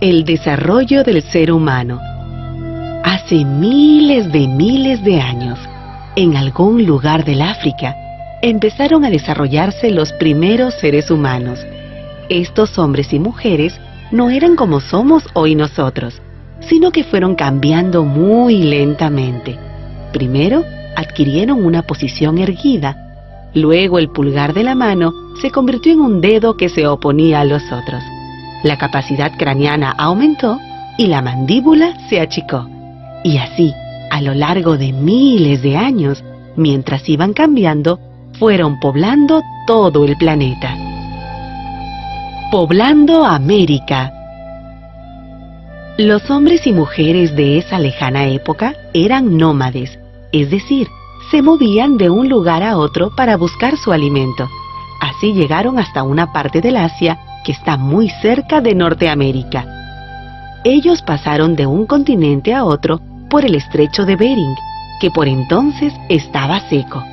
El desarrollo del ser humano. Hace miles de años, en algún lugar del África, empezaron a desarrollarse los primeros seres humanos. Estos hombres y mujeres no eran como somos hoy nosotros, sino que fueron cambiando muy lentamente. Primero, adquirieron una posición erguida. Luego, el pulgar de la mano se convirtió en un dedo que se oponía a los otros. La capacidad craneana aumentó y la mandíbula se achicó. Y así, a lo largo de miles de años, mientras iban cambiando, fueron poblando todo el planeta. Poblando América. Los hombres y mujeres de esa lejana época eran nómades, es decir, se movían de un lugar a otro para buscar su alimento. Así llegaron hasta una parte del Asia que está muy cerca de Norteamérica. Ellos pasaron de un continente a otro por el estrecho de Bering, que por entonces estaba seco.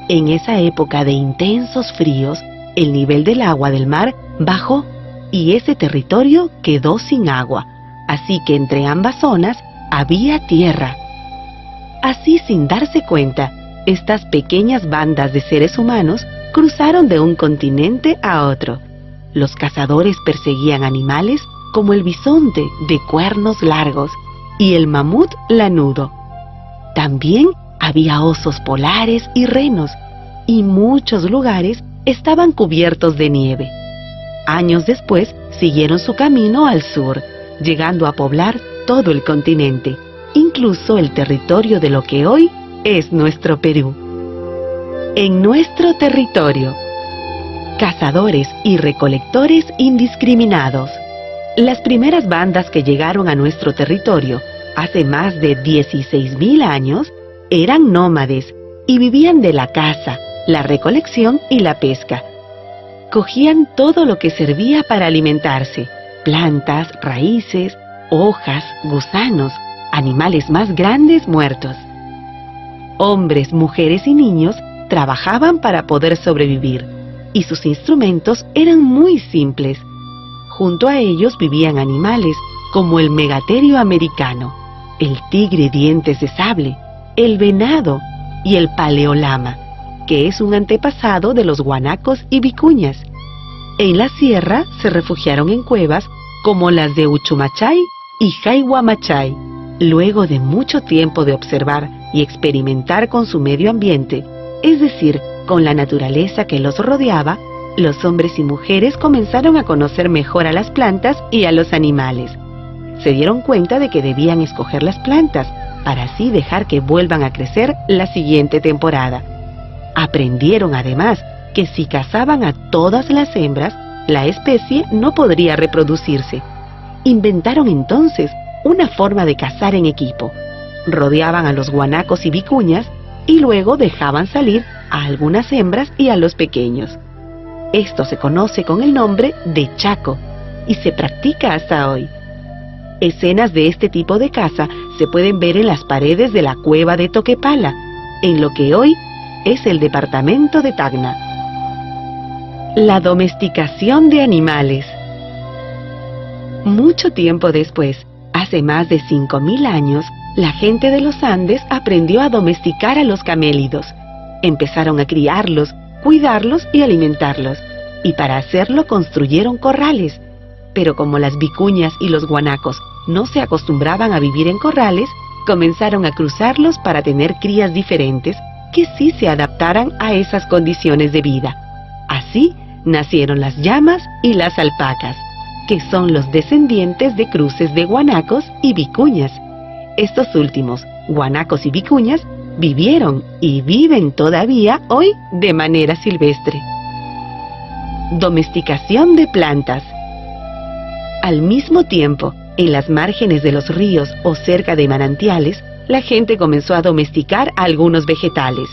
En esa época de intensos fríos, el nivel del agua del mar bajó y ese territorio quedó sin agua, así que entre ambas zonas había tierra. Así, sin darse cuenta, estas pequeñas bandas de seres humanos cruzaron de un continente a otro. Los cazadores perseguían animales como el bisonte de cuernos largos y el mamut lanudo. También había osos polares y renos, y muchos lugares estaban cubiertos de nieve. Años después siguieron su camino al sur, llegando a poblar todo el continente, incluso el territorio de lo que hoy es nuestro Perú. En nuestro territorio, cazadores y recolectores indiscriminados. Las primeras bandas que llegaron a nuestro territorio hace más de 16.000 años eran nómades y vivían de la caza, la recolección y la pesca. Cogían todo lo que servía para alimentarse: plantas, raíces, hojas, gusanos, animales más grandes muertos. Hombres, mujeres y niños trabajaban para poder sobrevivir, y sus instrumentos eran muy simples. Junto a ellos vivían animales como el megaterio americano, el tigre dientes de sable, el venado y el paleolama, que es un antepasado de los guanacos y vicuñas. En la sierra se refugiaron en cuevas como las de Uchumacchay y Jayhuamachai. Luego de mucho tiempo de observar y experimentar con su medio ambiente, es decir, con la naturaleza que los rodeaba, los hombres y mujeres comenzaron a conocer mejor a las plantas y a los animales. Se dieron cuenta de que debían escoger las plantas para así dejar que vuelvan a crecer la siguiente temporada. Aprendieron además que si cazaban a todas las hembras, la especie no podría reproducirse. Inventaron entonces una forma de cazar en equipo. Rodeaban a los guanacos y vicuñas y luego dejaban salir a algunas hembras y a los pequeños. Esto se conoce con el nombre de chaco y se practica hasta hoy. Escenas de este tipo de caza se pueden ver en las paredes de la cueva de Toquepala, en lo que hoy es el departamento de Tacna. La domesticación de animales. Mucho tiempo después, hace más de 5.000 años, la gente de los Andes aprendió a domesticar a los camélidos. Empezaron a criarlos, cuidarlos y alimentarlos, y para hacerlo construyeron corrales. Pero como las vicuñas y los guanacos no se acostumbraban a vivir en corrales, comenzaron a cruzarlos para tener crías diferentes que sí se adaptaran a esas condiciones de vida. Así nacieron las llamas y las alpacas, que son los descendientes de cruces de guanacos y vicuñas. Estos últimos, guanacos y vicuñas, vivieron y viven todavía hoy de manera silvestre. Domesticación de plantas. Al mismo tiempo, en las márgenes de los ríos o cerca de manantiales, la gente comenzó a domesticar algunos vegetales.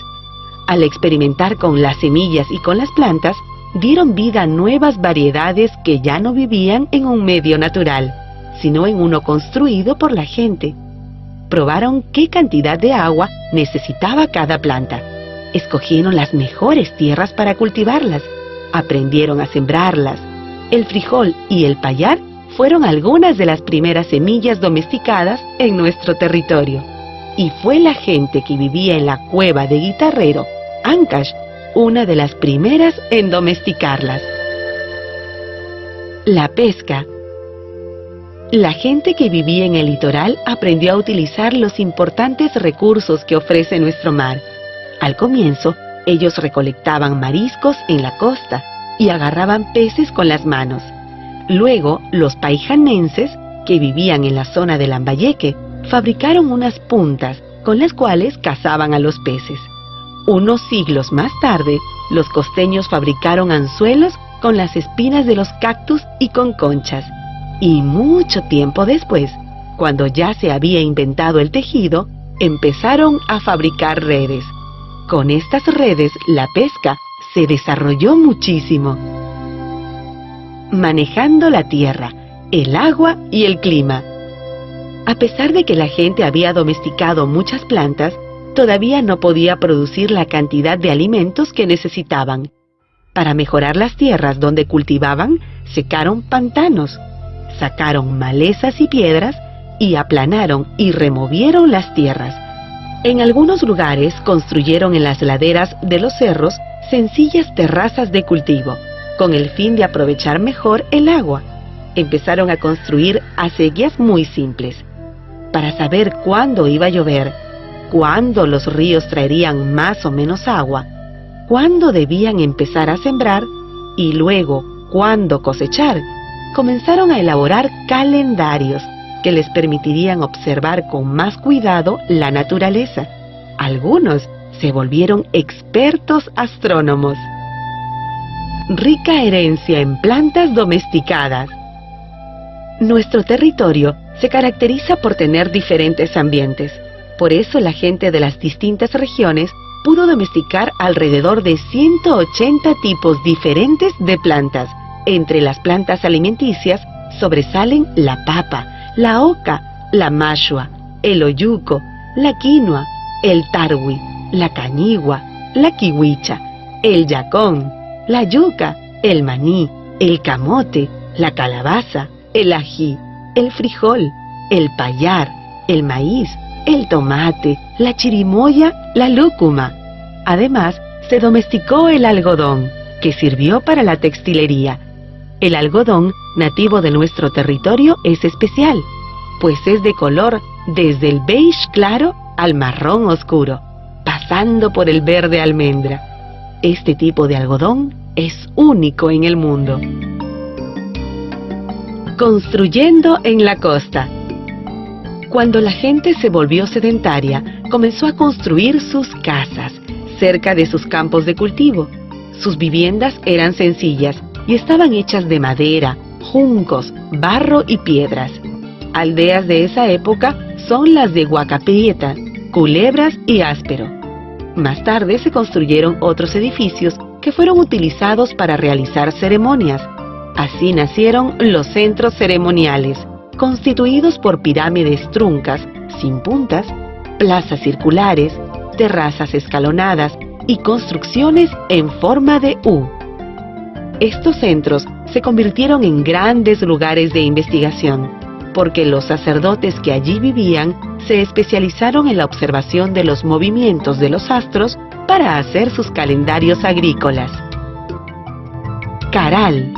Al experimentar con las semillas y con las plantas, dieron vida a nuevas variedades que ya no vivían en un medio natural, sino en uno construido por la gente. Probaron qué cantidad de agua necesitaba cada planta. Escogieron las mejores tierras para cultivarlas. Aprendieron a sembrarlas. El frijol y el payar fueron algunas de las primeras semillas domesticadas en nuestro territorio. Y fue la gente que vivía en la cueva de Guitarrero, Ancash, una de las primeras en domesticarlas. La pesca. La gente que vivía en el litoral aprendió a utilizar los importantes recursos que ofrece nuestro mar. Al comienzo, ellos recolectaban mariscos en la costa y agarraban peces con las manos. Luego, los paijanenses, que vivían en la zona de Lambayeque, fabricaron unas puntas con las cuales cazaban a los peces. Unos siglos más tarde, los costeños fabricaron anzuelos con las espinas de los cactus y con conchas. Y mucho tiempo después, cuando ya se había inventado el tejido, empezaron a fabricar redes. Con estas redes, la pesca se desarrolló muchísimo. Manejando la tierra, el agua y el clima. A pesar de que la gente había domesticado muchas plantas, todavía no podía producir la cantidad de alimentos que necesitaban. Para mejorar las tierras donde cultivaban, secaron pantanos, sacaron malezas y piedras y aplanaron y removieron las tierras. En algunos lugares construyeron en las laderas de los cerros sencillas terrazas de cultivo, con el fin de aprovechar mejor el agua. Empezaron a construir acequias muy simples. Para saber cuándo iba a llover, cuándo los ríos traerían más o menos agua, cuándo debían empezar a sembrar y luego cuándo cosechar, comenzaron a elaborar calendarios que les permitirían observar con más cuidado la naturaleza. Algunos se volvieron expertos astrónomos. Rica herencia en plantas domesticadas. Nuestro territorio se caracteriza por tener diferentes ambientes. Por eso la gente de las distintas regiones pudo domesticar alrededor de 180 tipos diferentes de plantas. Entre las plantas alimenticias sobresalen la papa, la oca, la mashua, el oyuco, la quinoa, el tarwi, la cañigua, la kiwicha, el yacón, la yuca, el maní, el camote, la calabaza, el ají, el frijol, el payar, el maíz, el tomate, la chirimoya, la lúcuma. Además, se domesticó el algodón, que sirvió para la textilería. El algodón, nativo de nuestro territorio, es especial, pues es de color desde el beige claro al marrón oscuro, pasando por el verde almendra. Este tipo de algodón es único en el mundo. Construyendo en la costa. Cuando la gente se volvió sedentaria, comenzó a construir sus casas cerca de sus campos de cultivo. Sus viviendas eran sencillas y estaban hechas de madera, juncos, barro y piedras. Aldeas de esa época son las de Huacaprieta, Culebras y Áspero. Más tarde se construyeron otros edificios que fueron utilizados para realizar ceremonias. Así nacieron los centros ceremoniales, constituidos por pirámides truncas, sin puntas, plazas circulares, terrazas escalonadas y construcciones en forma de U. Estos centros se convirtieron en grandes lugares de investigación, porque los sacerdotes que allí vivían se especializaron en la observación de los movimientos de los astros para hacer sus calendarios agrícolas. Caral.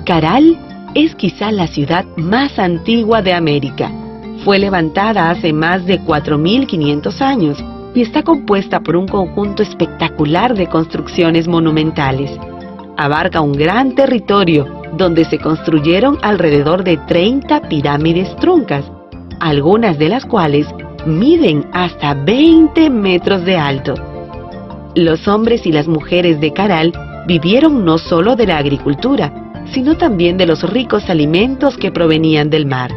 Caral es quizá la ciudad más antigua de América. Fue levantada hace más de 4.500 años y está compuesta por un conjunto espectacular de construcciones monumentales. Abarca un gran territorio donde se construyeron alrededor de 30 pirámides truncas, algunas de las cuales miden hasta 20 metros de alto. Los hombres y las mujeres de Caral vivieron no solo de la agricultura, sino también de los ricos alimentos que provenían del mar.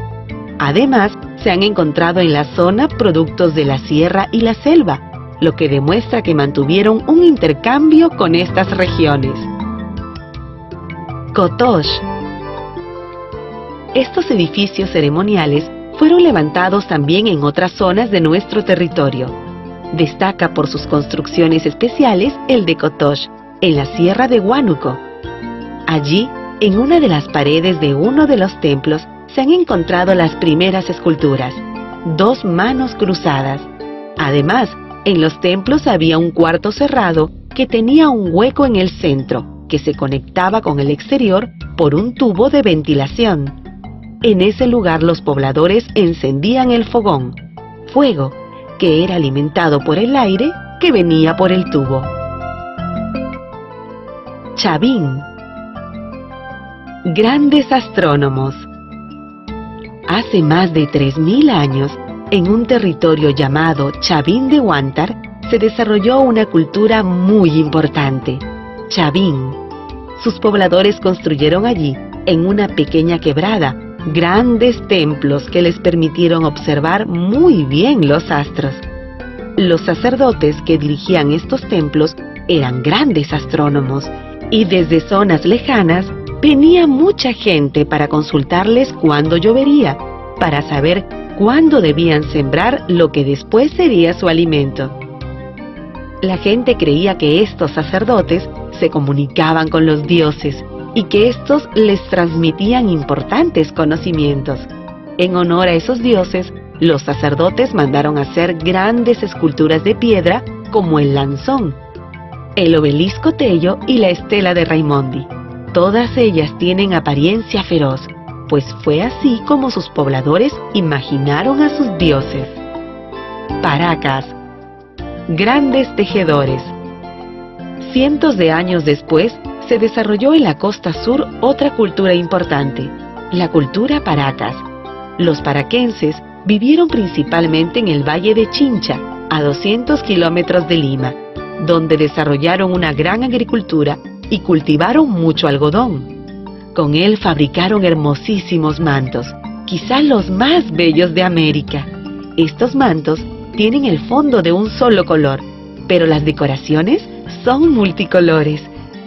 Además, se han encontrado en la zona productos de la sierra y la selva, lo que demuestra que mantuvieron un intercambio con estas regiones. Cotoche. Estos edificios ceremoniales fueron levantados también en otras zonas de nuestro territorio. Destaca por sus construcciones especiales el de Cotoche, en la sierra de Huánuco. Allí, En una de las paredes de uno de los templos se han encontrado las primeras esculturas, 2 manos cruzadas. Además, en los templos había un cuarto cerrado que tenía un hueco en el centro, que se conectaba con el exterior por un tubo de ventilación. En ese lugar los pobladores encendían el fogón, fuego que era alimentado por el aire que venía por el tubo. Chavín. Grandes astrónomos. Hace más de 3000 años, en un territorio llamado Chavín de Huántar, se desarrolló una cultura muy importante, Chavín. Sus pobladores construyeron allí, en una pequeña quebrada, grandes templos que les permitieron observar muy bien los astros. Los sacerdotes que dirigían estos templos eran grandes astrónomos, y desde zonas lejanas venía mucha gente para consultarles cuándo llovería, para saber cuándo debían sembrar lo que después sería su alimento. La gente creía que estos sacerdotes se comunicaban con los dioses y que estos les transmitían importantes conocimientos. En honor a esos dioses, los sacerdotes mandaron hacer grandes esculturas de piedra como el Lanzón, el Obelisco Tello y la Estela de Raimondi. Todas ellas tienen apariencia feroz, pues fue así como sus pobladores imaginaron a sus dioses. Paracas. Grandes tejedores. Cientos de años después, se desarrolló en la costa sur otra cultura importante, la cultura Paracas. Los paraquenses vivieron principalmente en el Valle de Chincha, a 200 kilómetros de Lima, donde desarrollaron una gran agricultura y cultivaron mucho algodón. Con él fabricaron hermosísimos mantos, quizá los más bellos de América. Estos mantos tienen el fondo de un solo color, pero las decoraciones son multicolores.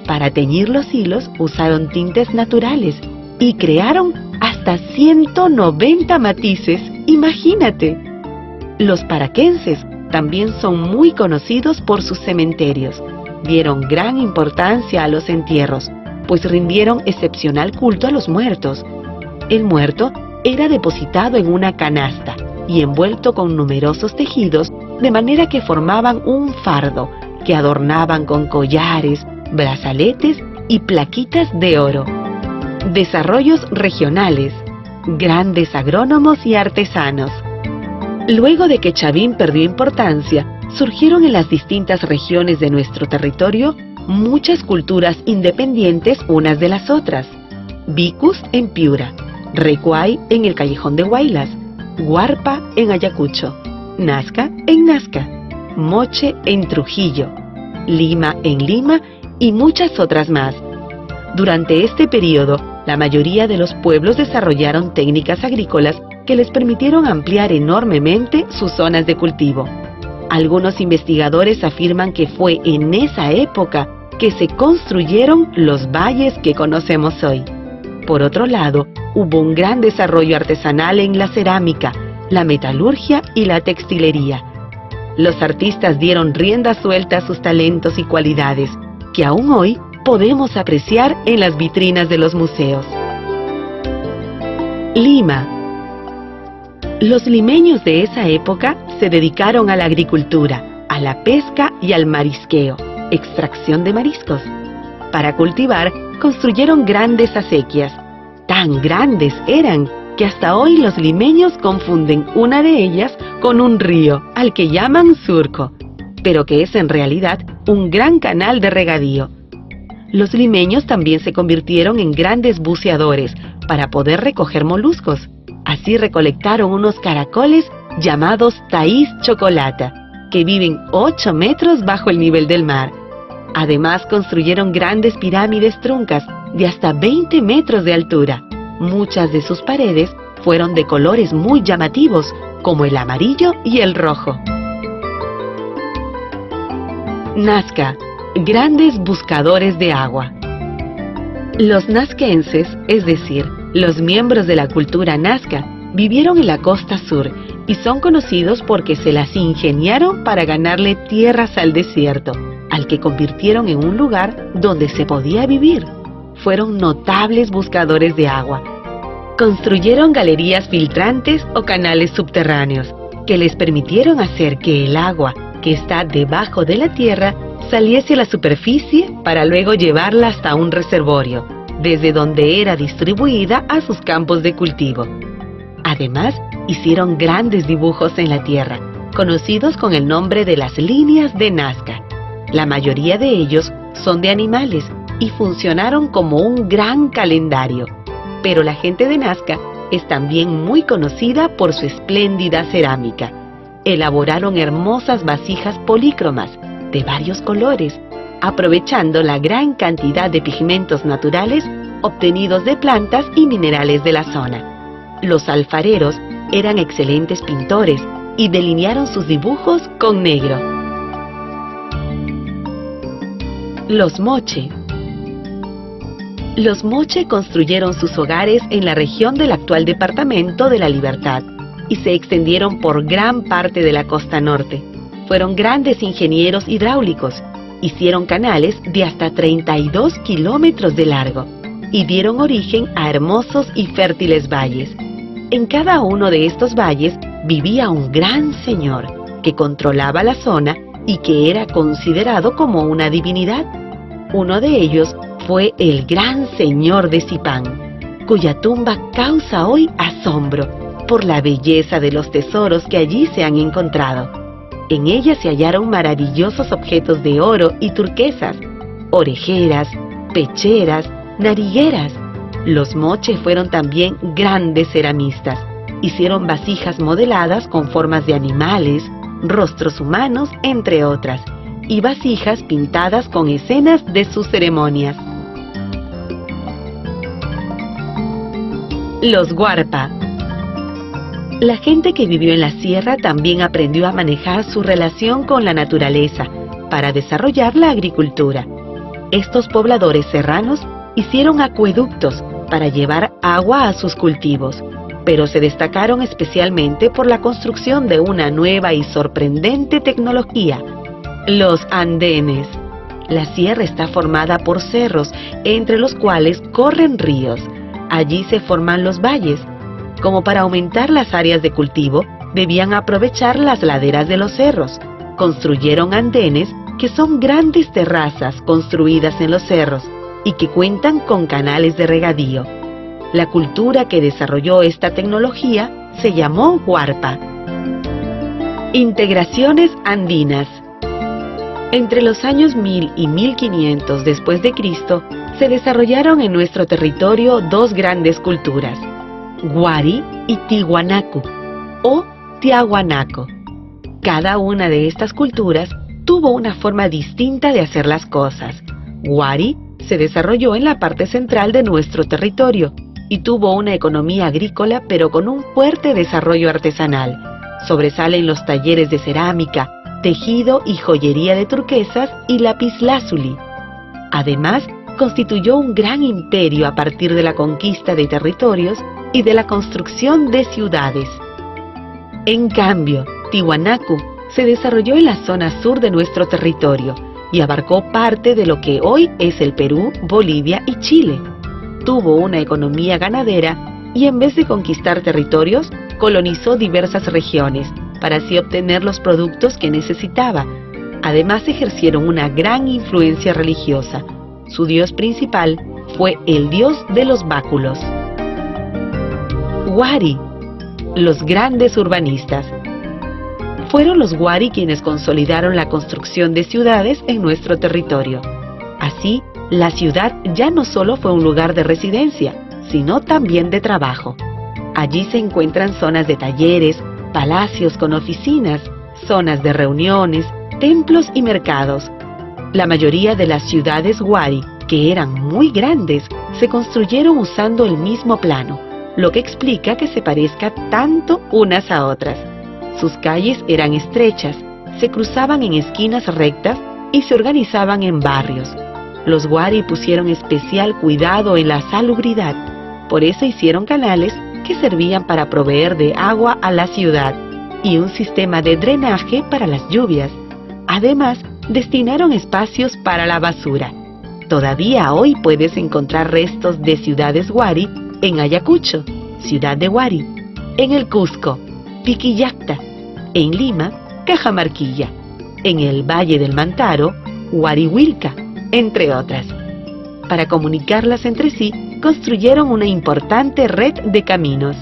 Para teñir los hilos usaron tintes naturales y crearon hasta 190 matices, imagínate. Los paraquenses también son muy conocidos por sus cementerios. Dieron gran importancia a los entierros, pues rindieron excepcional culto a los muertos. El muerto era depositado en una canasta y envuelto con numerosos tejidos, de manera que formaban un fardo que adornaban con collares, brazaletes y plaquitas de oro. Desarrollos regionales. Grandes agrónomos y artesanos. Luego de que Chavín perdió importancia, surgieron en las distintas regiones de nuestro territorio muchas culturas independientes unas de las otras. Vicus en Piura, Recuay en el Callejón de Huaylas, Huarpa en Ayacucho, Nazca en Nazca, Moche en Trujillo, Lima en Lima y muchas otras más. Durante este periodo, la mayoría de los pueblos desarrollaron técnicas agrícolas que les permitieron ampliar enormemente sus zonas de cultivo. Algunos investigadores afirman que fue en esa época que se construyeron los valles que conocemos hoy. Por otro lado, hubo un gran desarrollo artesanal en la cerámica, la metalurgia y la textilería. Los artistas dieron rienda suelta a sus talentos y cualidades, que aún hoy podemos apreciar en las vitrinas de los museos. Lima. Los limeños de esa época se dedicaron a la agricultura, a la pesca y al marisqueo, extracción de mariscos. Para cultivar, construyeron grandes acequias. Tan grandes eran que hasta hoy los limeños confunden una de ellas con un río, al que llaman surco, pero que es en realidad un gran canal de regadío. Los limeños también se convirtieron en grandes buceadores para poder recoger moluscos. Así recolectaron unos caracoles llamados taís chocolata, que viven 8 metros bajo el nivel del mar. Además, construyeron grandes pirámides truncas de hasta 20 metros de altura. Muchas de sus paredes fueron de colores muy llamativos, como el amarillo y el rojo. Nazca. Grandes buscadores de agua. Los nazquenses, es decir, los miembros de la cultura nazca, vivieron en la costa sur y son conocidos porque se las ingeniaron para ganarle tierras al desierto, al que convirtieron en un lugar donde se podía vivir. fueron notables buscadores de agua. Construyeron galerías filtrantes o canales subterráneos que les permitieron hacer que el agua que está debajo de la tierra saliese a la superficie para luego llevarla hasta un reservorio, desde donde era distribuida a sus campos de cultivo. Además, hicieron grandes dibujos en la tierra, conocidos con el nombre de las líneas de Nazca. La mayoría de ellos son de animales y funcionaron como un gran calendario. Pero la gente de Nazca es también muy conocida por su espléndida cerámica. Elaboraron hermosas vasijas polícromas de varios colores, aprovechando la gran cantidad de pigmentos naturales obtenidos de plantas y minerales de la zona. Los alfareros eran excelentes pintores y delinearon sus dibujos con negro. Los Moche. Los Moche construyeron sus hogares en la región del actual Departamento de la Libertad y se extendieron por gran parte de la costa norte. Fueron grandes ingenieros hidráulicos, hicieron canales de hasta 32 kilómetros de largo y dieron origen a hermosos y fértiles valles. En cada uno de estos valles vivía un gran señor que controlaba la zona y que era considerado como una divinidad. Uno de ellos fue el gran señor de Zipán, cuya tumba causa hoy asombro por la belleza de los tesoros que allí se han encontrado. En ella se hallaron maravillosos objetos de oro y turquesas, orejeras, pecheras, narigueras. Los Moche fueron también grandes ceramistas. Hicieron vasijas modeladas con formas de animales, rostros humanos, entre otras, y vasijas pintadas con escenas de sus ceremonias. Los Huarpa. La gente que vivió en la sierra también aprendió a manejar su relación con la naturaleza para desarrollar la agricultura. Estos pobladores serranos hicieron acueductos para llevar agua a sus cultivos, pero se destacaron especialmente por la construcción de una nueva y sorprendente tecnología: los andenes. La sierra está formada por cerros, entre los cuales corren ríos. Allí se forman los valles. Como para aumentar las áreas de cultivo, debían aprovechar las laderas de los cerros. Construyeron andenes, que son grandes terrazas construidas en los cerros y que cuentan con canales de regadío. La cultura que desarrolló esta tecnología se llamó Huarpa. Integraciones andinas. Entre los años 1000 y 1500 después de Cristo, se desarrollaron en nuestro territorio dos grandes culturas: Huari y Tiwanaku, o Tiahuanaco. Cada una de estas culturas tuvo una forma distinta de hacer las cosas. Huari se desarrolló en la parte central de nuestro territorio y tuvo una economía agrícola, pero con un fuerte desarrollo artesanal. Sobresalen los talleres de cerámica, tejido y joyería de turquesas y lapislázuli. Además, constituyó un gran imperio a partir de la conquista de territorios y de la construcción de ciudades. En cambio, Tiwanaku se desarrolló en la zona sur de nuestro territorio y abarcó parte de lo que hoy es el Perú, Bolivia y Chile. Tuvo una economía ganadera y, en vez de conquistar territorios, colonizó diversas regiones para así obtener los productos que necesitaba. Además, ejercieron una gran influencia religiosa. Su dios principal fue el dios de los báculos. Huari, los grandes urbanistas. Fueron los Huari quienes consolidaron la construcción de ciudades en nuestro territorio. Así, la ciudad ya no solo fue un lugar de residencia, sino también de trabajo. Allí se encuentran zonas de talleres, palacios con oficinas, zonas de reuniones, templos y mercados. La mayoría de las ciudades Huari, que eran muy grandes, se construyeron usando el mismo plano, lo que explica que se parezcan tanto unas a otras. Sus calles eran estrechas, se cruzaban en esquinas rectas y se organizaban en barrios. Los Huari pusieron especial cuidado en la salubridad, por eso hicieron canales que servían para proveer de agua a la ciudad y un sistema de drenaje para las lluvias. Además, destinaron espacios para la basura. Todavía hoy puedes encontrar restos de ciudades Wari en Ayacucho, Ciudad de Wari, en el Cusco, Piquillacta, en Lima, Cajamarquilla, en el Valle del Mantaro, Huarihuilca, entre otras. Para comunicarlas entre sí, construyeron una importante red de caminos.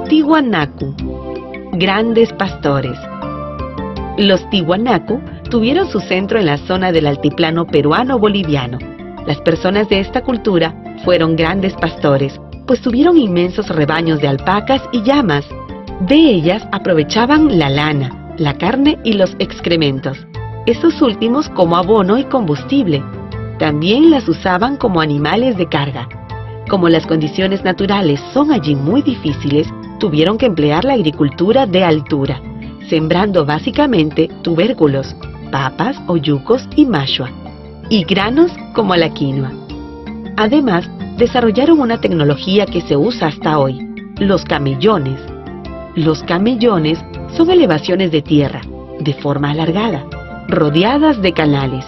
Tiwanaku, grandes pastores. Los Tiwanaku tuvieron su centro en la zona del altiplano peruano-boliviano. Las personas de esta cultura fueron grandes pastores, pues tuvieron inmensos rebaños de alpacas y llamas. De ellas aprovechaban la lana, la carne y los excrementos, estos últimos como abono y combustible. También las usaban como animales de carga. Como las condiciones naturales son allí muy difíciles, tuvieron que emplear la agricultura de altura, sembrando básicamente tubérculos, papas o yucos y mashua, y granos como la quinoa. Además, desarrollaron una tecnología que se usa hasta hoy, los camellones. Los camellones son elevaciones de tierra, de forma alargada, rodeadas de canales,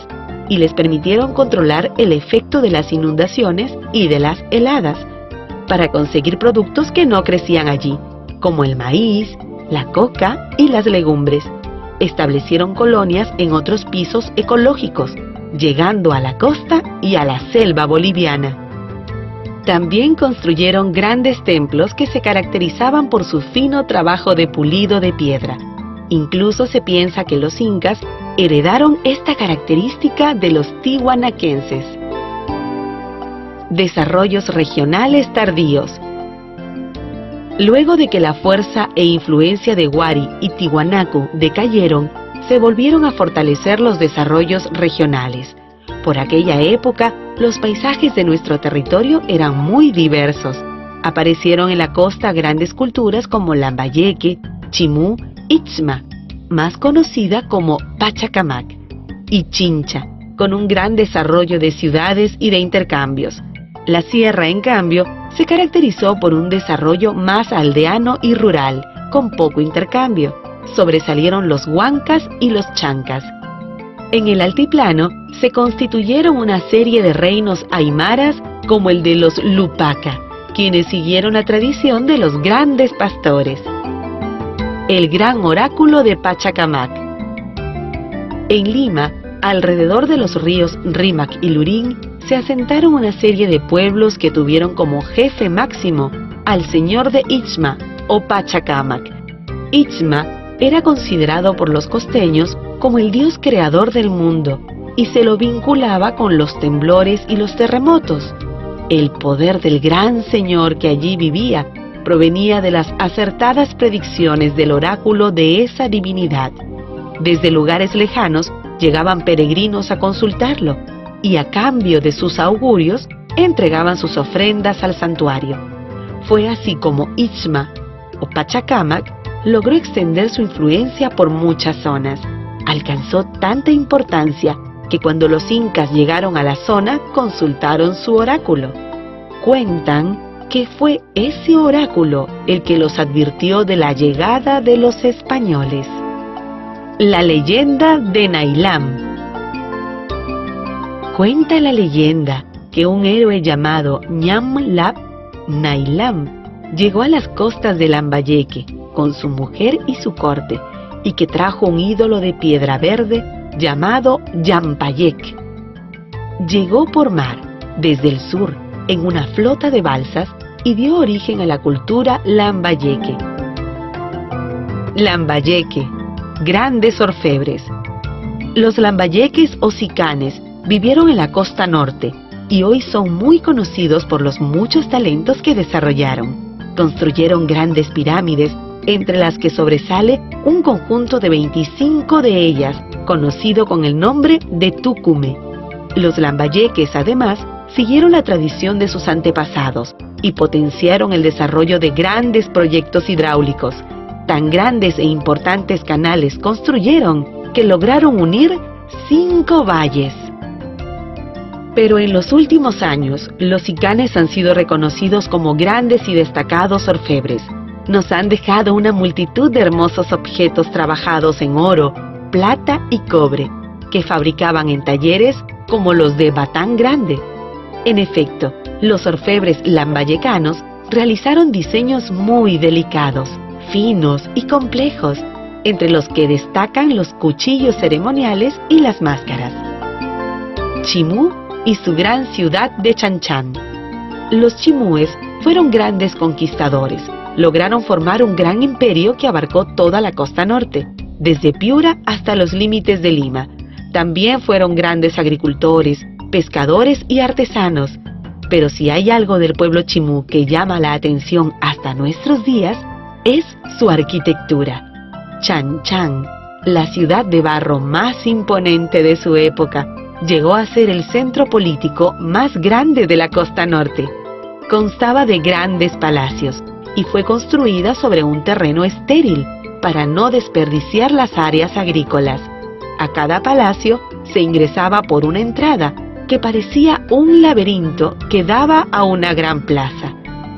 y les permitieron controlar el efecto de las inundaciones y de las heladas, para conseguir productos que no crecían allí, como el maíz, la coca y las legumbres. Establecieron colonias en otros pisos ecológicos, llegando a la costa y a la selva boliviana. También construyeron grandes templos que se caracterizaban por su fino trabajo de pulido de piedra. Incluso se piensa que los incas heredaron esta característica de los tiwanaquenses. Desarrollos regionales tardíos. Luego de que la fuerza e influencia de Wari y Tiwanaku decayeron, se volvieron a fortalecer los desarrollos regionales. Por aquella época, los paisajes de nuestro territorio eran muy diversos. Aparecieron en la costa grandes culturas como Lambayeque, Chimú, Itzma, más conocida como Pachacamac, y Chincha, con un gran desarrollo de ciudades y de intercambios. La sierra, en cambio, se caracterizó por un desarrollo más aldeano y rural, con poco intercambio. Sobresalieron los huancas y los chancas. En el altiplano se constituyeron una serie de reinos aymaras como el de los Lupaca, quienes siguieron la tradición de los grandes pastores. El gran oráculo de Pachacamac. En Lima, alrededor de los ríos Rímac y Lurín, se asentaron una serie de pueblos que tuvieron como jefe máximo al señor de Itzma o Pachacamac. Itzma era considerado por los costeños como el dios creador del mundo y se lo vinculaba con los temblores y los terremotos. El poder del gran señor que allí vivía provenía de las acertadas predicciones del oráculo de esa divinidad. Desde lugares lejanos llegaban peregrinos a consultarlo y a cambio de sus augurios entregaban sus ofrendas al santuario. Fue así como Itzma o Pachacamac logró extender su influencia por muchas zonas. Alcanzó tanta importancia que cuando los incas llegaron a la zona consultaron su oráculo. Cuentan que fue ese oráculo el que los advirtió de la llegada de los españoles. La leyenda de Nailam. Cuenta la leyenda que un héroe llamado Ñamlap Nailam llegó a las costas de Lambayeque con su mujer y su corte, y que trajo un ídolo de piedra verde llamado Yampayek. Llegó por mar, desde el sur, en una flota de balsas, y dio origen a la cultura Lambayeque. Lambayeque, grandes orfebres. Los lambayeques o sicanes vivieron en la costa norte y hoy son muy conocidos por los muchos talentos que desarrollaron. Construyeron grandes pirámides, entre las que sobresale un conjunto de 25 de ellas, conocido con el nombre de Tucume. Los lambayeques, además, siguieron la tradición de sus antepasados y potenciaron el desarrollo de grandes proyectos hidráulicos. Tan grandes e importantes canales construyeron que lograron unir 5 valles. Pero en los últimos años, los sicanes han sido reconocidos como grandes y destacados orfebres. Nos han dejado una multitud de hermosos objetos trabajados en oro, plata y cobre, que fabricaban en talleres como los de Batán Grande. En efecto, los orfebres lambayecanos realizaron diseños muy delicados, finos y complejos, entre los que destacan los cuchillos ceremoniales y las máscaras. Chimú y su gran ciudad de Chanchan. Los chimúes fueron grandes conquistadores. Lograron formar un gran imperio que abarcó toda la costa norte, desde Piura hasta los límites de Lima. También fueron grandes agricultores, pescadores y artesanos. Pero si hay algo del pueblo chimú que llama la atención hasta nuestros días, es su arquitectura. Chanchan, la ciudad de barro más imponente de su época, llegó a ser el centro político más grande de la costa norte. Constaba de grandes palacios y fue construida sobre un terreno estéril para no desperdiciar las áreas agrícolas. A cada palacio se ingresaba por una entrada que parecía un laberinto que daba a una gran plaza.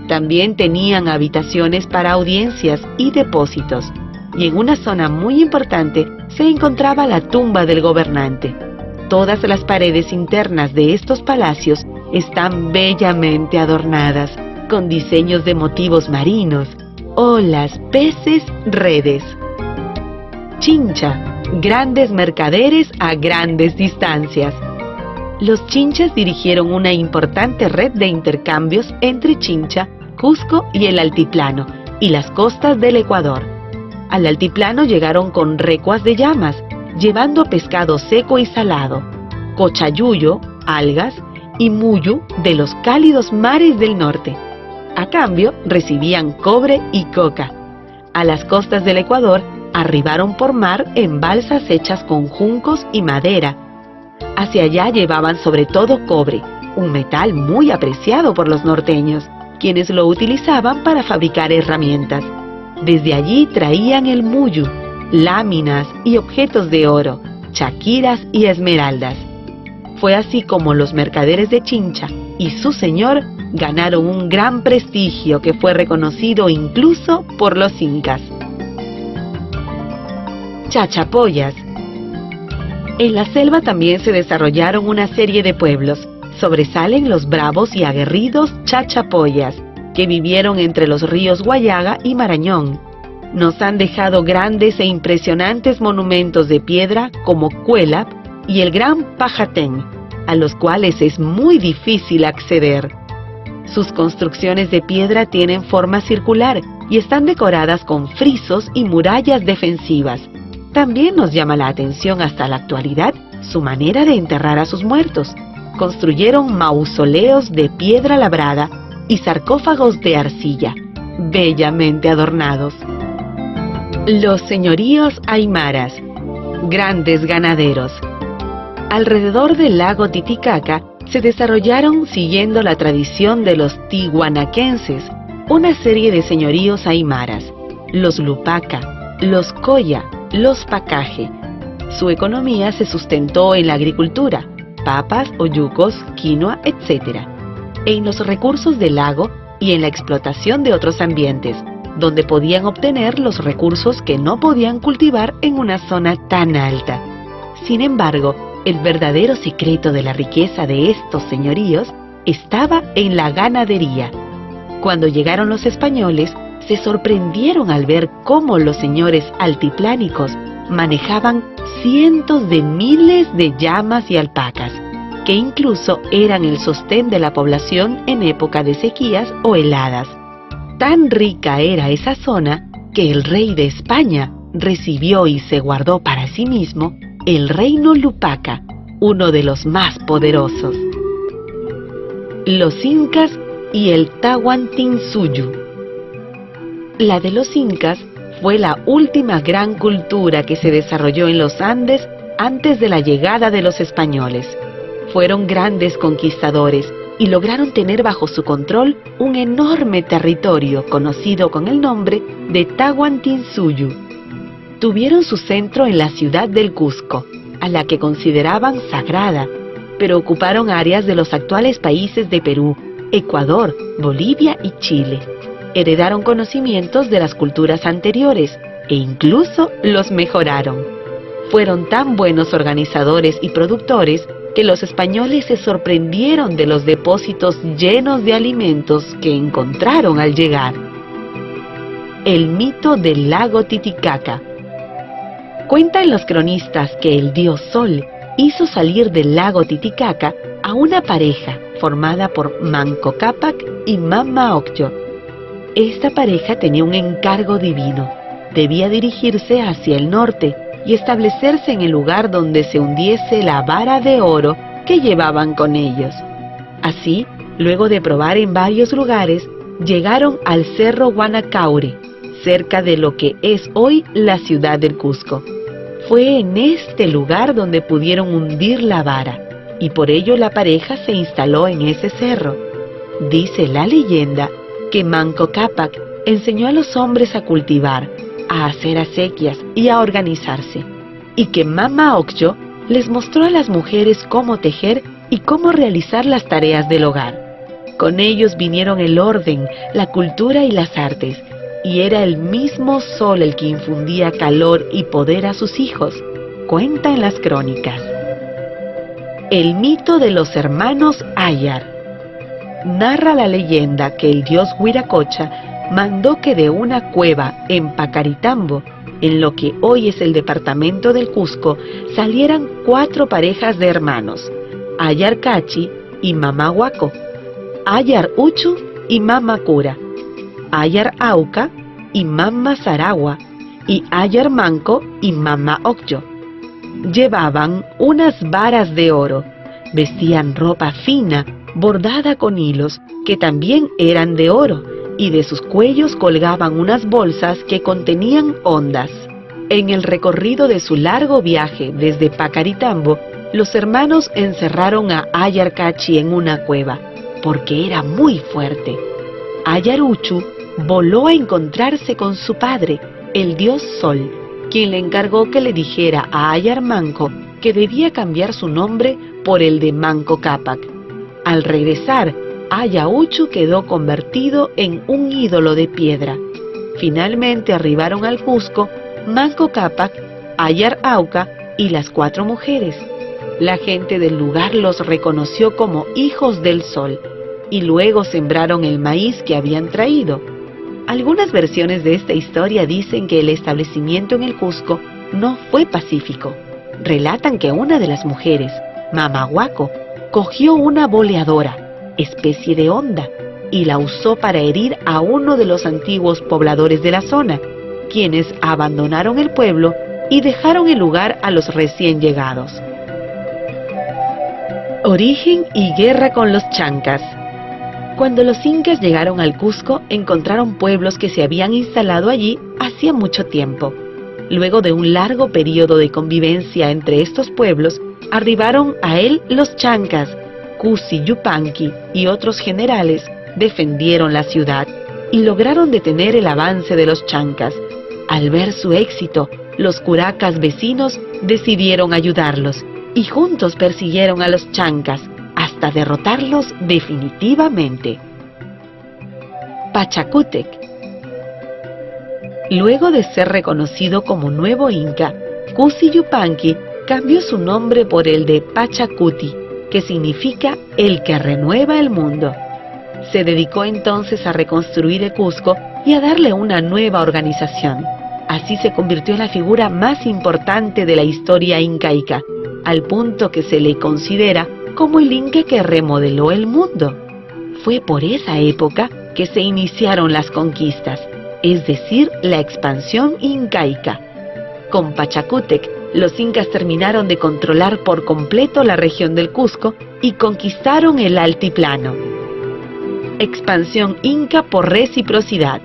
También tenían habitaciones para audiencias y depósitos, y en una zona muy importante se encontraba la tumba del gobernante. Todas las paredes internas de estos palacios están bellamente adornadas, con diseños de motivos marinos, olas, peces, redes. Chincha, grandes mercaderes a grandes distancias. Los chinchas dirigieron una importante red de intercambios entre Chincha, Cusco y el altiplano, y las costas del Ecuador. Al altiplano llegaron con recuas de llamas, llevando pescado seco y salado, cochayuyo, algas, y muyu de los cálidos mares del norte. A cambio, recibían cobre y coca. A las costas del Ecuador arribaron por mar en balsas hechas con juncos y madera. Hacia allá llevaban sobre todo cobre, un metal muy apreciado por los norteños, quienes lo utilizaban para fabricar herramientas. Desde allí traían el muyu, láminas y objetos de oro, chaquiras y esmeraldas. Fue así como los mercaderes de Chincha y su señor ganaron un gran prestigio que fue reconocido incluso por los incas. Chachapoyas. En la selva también se desarrollaron una serie de pueblos. Sobresalen los bravos y aguerridos chachapoyas, que vivieron entre los ríos Guayaga y Marañón. Nos han dejado grandes e impresionantes monumentos de piedra como Cuelap y el Gran Pajatén, a los cuales es muy difícil acceder. Sus construcciones de piedra tienen forma circular y están decoradas con frisos y murallas defensivas. También nos llama la atención hasta la actualidad su manera de enterrar a sus muertos. Construyeron mausoleos de piedra labrada y sarcófagos de arcilla, bellamente adornados. Los señoríos aymaras, grandes ganaderos. Alrededor del lago Titicaca se desarrollaron, siguiendo la tradición de los tihuanaquenses, una serie de señoríos aymaras: los Lupaca, los Coya, los Pacaje. Su economía se sustentó en la agricultura, papas, oyucos, quinoa, etc., en los recursos del lago y en la explotación de otros ambientes, donde podían obtener los recursos que no podían cultivar en una zona tan alta. Sin embargo, el verdadero secreto de la riqueza de estos señoríos estaba en la ganadería. Cuando llegaron los españoles, se sorprendieron al ver cómo los señores altiplánicos manejaban cientos de miles de llamas y alpacas, que incluso eran el sostén de la población en época de sequías o heladas. Tan rica era esa zona que el rey de España recibió y se guardó para sí mismo el reino Lupaca, uno de los más poderosos. Los incas y el Tahuantinsuyo. La de los incas fue la última gran cultura que se desarrolló en los Andes antes de la llegada de los españoles. Fueron grandes conquistadores y lograron tener bajo su control un enorme territorio conocido con el nombre de Tahuantinsuyo. Tuvieron su centro en la ciudad del Cusco, a la que consideraban sagrada, pero ocuparon áreas de los actuales países de Perú, Ecuador, Bolivia y Chile. Heredaron conocimientos de las culturas anteriores e incluso los mejoraron. Fueron tan buenos organizadores y productores que los españoles se sorprendieron de los depósitos llenos de alimentos que encontraron al llegar. El mito del lago Titicaca. Cuentan los cronistas que el dios Sol hizo salir del lago Titicaca a una pareja formada por Manco Cápac y Mama Ocllo. Esta pareja tenía un encargo divino. Debía dirigirse hacia el norte y establecerse en el lugar donde se hundiese la vara de oro que llevaban con ellos. Así, luego de probar en varios lugares, llegaron al Cerro Guanacaure, cerca de lo que es hoy la ciudad del Cusco. Fue en este lugar donde pudieron hundir la vara, y por ello la pareja se instaló en ese cerro. Dice la leyenda que Manco Cápac enseñó a los hombres a cultivar, a hacer acequias y a organizarse, y que Mama Ocllo les mostró a las mujeres cómo tejer y cómo realizar las tareas del hogar. Con ellos vinieron el orden, la cultura y las artes, y era el mismo Sol el que infundía calor y poder a sus hijos, cuentan las crónicas. El mito de los hermanos Ayar. Narra la leyenda que el dios Huiracocha mandó que de una cueva en Pacaritambo, en lo que hoy es el departamento del Cusco, salieran 4 parejas de hermanos, Ayar Cachi y Mama Huaco, Ayar Uchu y Mama Cura, Ayar Auca y Mama Saragua, y Ayar Manco y Mama Ocllo. Llevaban unas varas de oro, vestían ropa fina, bordada con hilos, que también eran de oro, y de sus cuellos colgaban unas bolsas que contenían ondas. En el recorrido de su largo viaje desde Pacaritambo, los hermanos encerraron a Ayar Cachi en una cueva, porque era muy fuerte. Ayar Uchu voló a encontrarse con su padre, el dios Sol, quien le encargó que le dijera a Ayar Manco que debía cambiar su nombre por el de Manco Cápac. Al regresar, Ayar Uchu quedó convertido en un ídolo de piedra. Finalmente arribaron al Cusco Manco Cápac, Ayar Auca y las 4 mujeres. La gente del lugar los reconoció como hijos del sol y luego sembraron el maíz que habían traído. Algunas versiones de esta historia dicen que el establecimiento en el Cusco no fue pacífico. Relatan que una de las mujeres, Mama Huaco, cogió una boleadora, especie de honda, y la usó para herir a uno de los antiguos pobladores de la zona, quienes abandonaron el pueblo y dejaron el lugar a los recién llegados. Origen y guerra con los chancas. Cuando los incas llegaron al Cusco, encontraron pueblos que se habían instalado allí hacía mucho tiempo. Luego de un largo periodo de convivencia entre estos pueblos, arribaron a él los chancas. Cusi Yupanqui y otros generales defendieron la ciudad y lograron detener el avance de los chancas. Al ver su éxito, los curacas vecinos decidieron ayudarlos y juntos persiguieron a los chancas hasta derrotarlos definitivamente. Pachacútec. Luego de ser reconocido como nuevo inca, Cusi Yupanqui cambió su nombre por el de Pachacuti, que significa el que renueva el mundo. Se dedicó entonces a reconstruir el Cusco y a darle una nueva organización. Así se convirtió en la figura más importante de la historia incaica, al punto que se le considera como el inca que remodeló el mundo. Fue por esa época que se iniciaron las conquistas, es decir, la expansión incaica. Con Pachacútec, los incas terminaron de controlar por completo la región del Cusco y conquistaron el altiplano. Expansión inca por reciprocidad.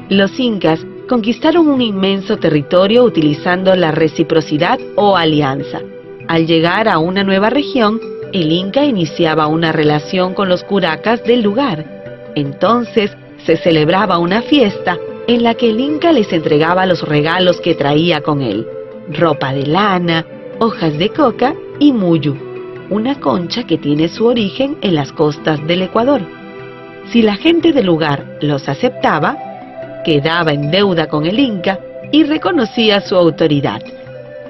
Los incas conquistaron un inmenso territorio utilizando la reciprocidad o alianza. Al llegar a una nueva región, el inca iniciaba una relación con los curacas del lugar. Entonces se celebraba una fiesta en la que el inca les entregaba los regalos que traía con él: ropa de lana, hojas de coca y muyu, una concha que tiene su origen en las costas del Ecuador. Si la gente del lugar los aceptaba, quedaba en deuda con el inca y reconocía su autoridad.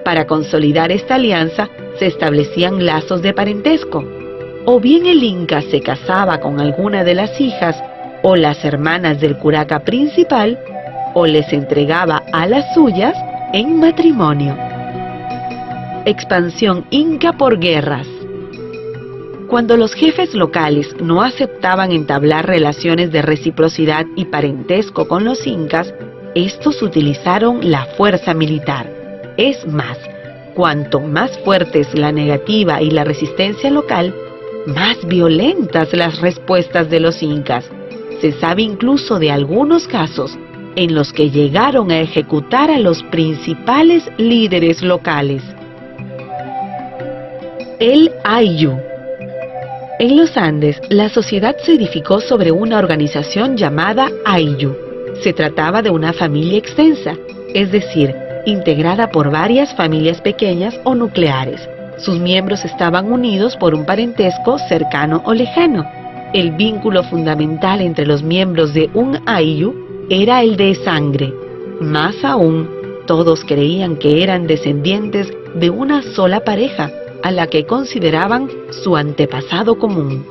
Para consolidar esta alianza se establecían lazos de parentesco. O bien el inca se casaba con alguna de las hijas o las hermanas del curaca principal, o les entregaba a las suyas en matrimonio. Expansión inca por guerras. Cuando los jefes locales no aceptaban entablar relaciones de reciprocidad y parentesco con los incas, estos utilizaron la fuerza militar. Es más, cuanto más fuerte es la negativa y la resistencia local, más violentas las respuestas de los incas. Se sabe incluso de algunos casos en los que llegaron a ejecutar a los principales líderes locales. El Ayllu. En los Andes, la sociedad se edificó sobre una organización llamada Ayllu. Se trataba de una familia extensa, es decir, integrada por varias familias pequeñas o nucleares. Sus miembros estaban unidos por un parentesco cercano o lejano. El vínculo fundamental entre los miembros de un Ayllu era el de sangre. Más aún, todos creían que eran descendientes de una sola pareja, a la que consideraban su antepasado común.